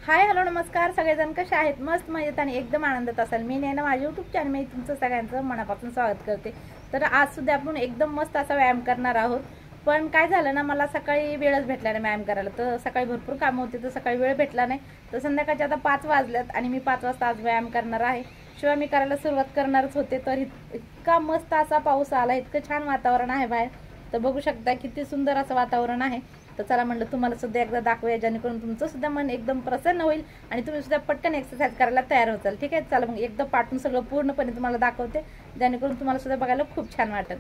Hi hello नमस्कार सगळेजण कसे आहेत? मस्त मजेत आणि एकदम आनंदात असाल. मी नैना माझ्या यूट्यूब चॅनल मध्ये तुमचं सगळ्यांचं मनापासून स्वागत करते. तर आज सुद्धा आपण एकदम मस्त असा व्यायाम करणार आहोत. पण काय झालं ना, मला सकाळी वेळच भेटला नाही व्यायाम करायला. तर सकाळी भरपूर कामं होती, तर सकाळी वेळ भेटला नाही. तर संध्याकाळचे आता 5 वाजल्यात आणि मी 5 वाजता आज व्यायाम करणार आहे. शिवाय मी करायला सुरुवात करणारच होते. तर इतका मस्त असा पाऊस आला, इतकं छान वातावरण आहे बाहेर. तर बघू शकता किती सुंदर असं वातावरण आहे. तर चला म्हणलं तुम्हाला सुद्धा एकदा दाखवूया, जेणेकरून तुमचं सुद्धा मन एकदम प्रसन्न होईल आणि तुम्ही सुद्धा पटकन एक्सरसाइज करायला तयार होताल. ठीक आहे, चला मग एकदा पाठून सगळं पूर्णपणे तुम्हाला दाखवते, जेणेकरून तुम्हाला सुद्धा बघायला खूप छान वाटेल.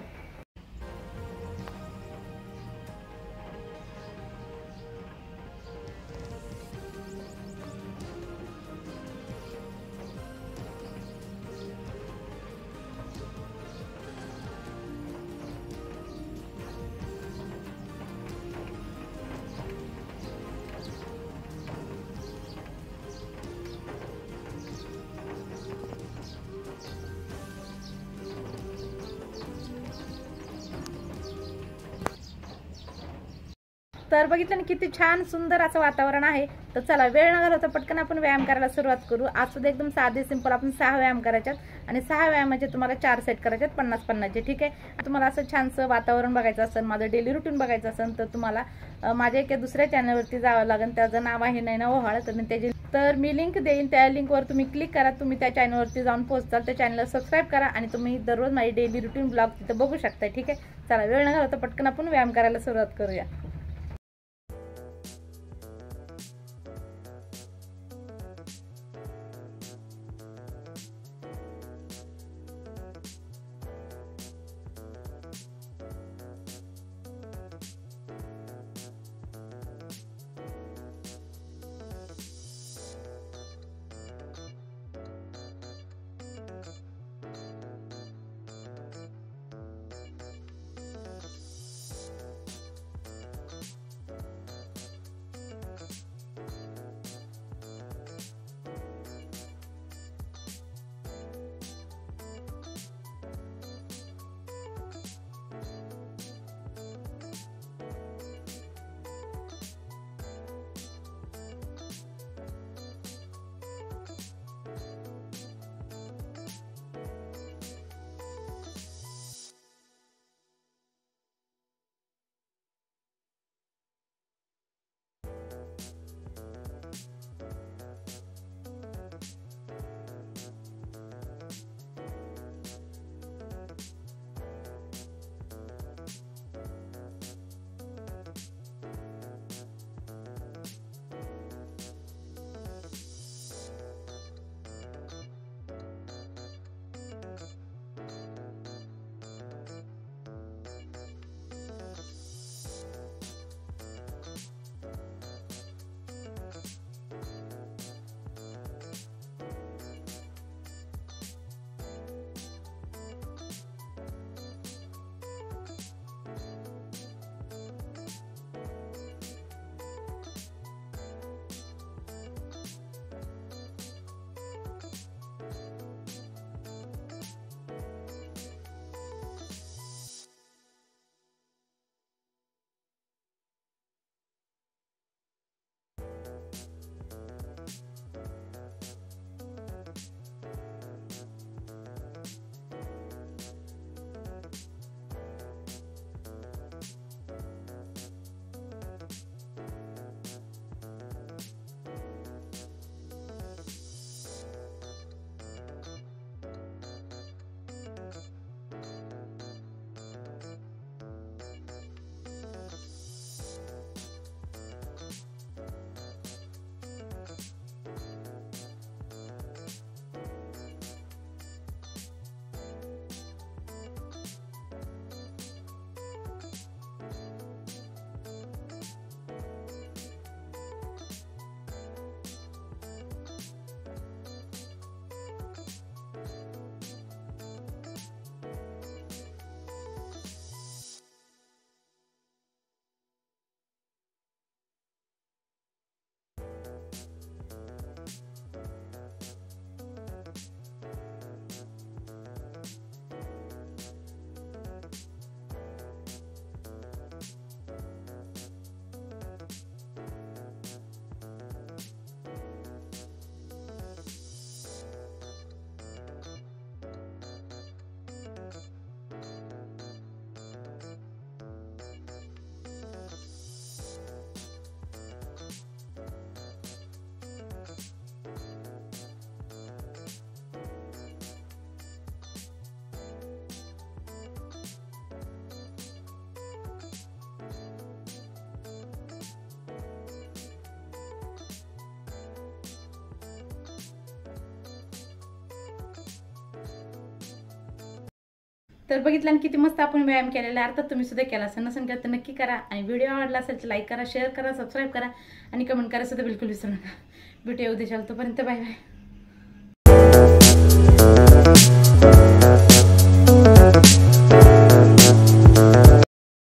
तर बघितलं ना किती छान सुंदर असं वातावरण आहे. तर चला वेळ न घालवता पटकन आपण व्यायाम करायला सुरुवात करू. आज सुद्धा एकदम साधे सिंपल आपण 6 व्यायाम करायच्यात आणि 6 व्यायामाचे तुम्हाला 4 सेट करायच्यात 50-50 चे. ठीक आहे, तुम्हाला असं छानसं वातावरण बघायचं असेल, माझं डेली रुटीन बघायचं असेल, तर तुम्हाला माझ्या एका दुसऱ्या चॅनलवरती जावं लागेल. त्याचं नाव आहे नैना ओहाळ. तर मी लिंक देईन, त्या लिंकवर तुम्ही क्लिक करा, तुम्ही त्या चॅनलवरती जाऊन पोहोचाल. त्या चॅनलला सबस्क्राईब करा आणि तुम्ही दररोज माझी डेली रुटीन ब्लॉग तिथं बघू शकता. ठीक आहे, चला वेळ न घालवता पटकन आपण व्यायाम करायला सुरुवात करूया. तर बघितलं किती मस्त आपण व्यायाम केलेला आहे. अर्थात तुम्ही सुद्धा केला असेल, नसेल केलं तर नक्की करा. आणि व्हिडिओ आवडला असेल तर लाईक करा, शेअर करा, सबस्क्राईब करा आणि कमेंट करा सुद्धा बिलकुल विसरू नका. भेटूया उद्या. तोपर्यंत बाय बाय.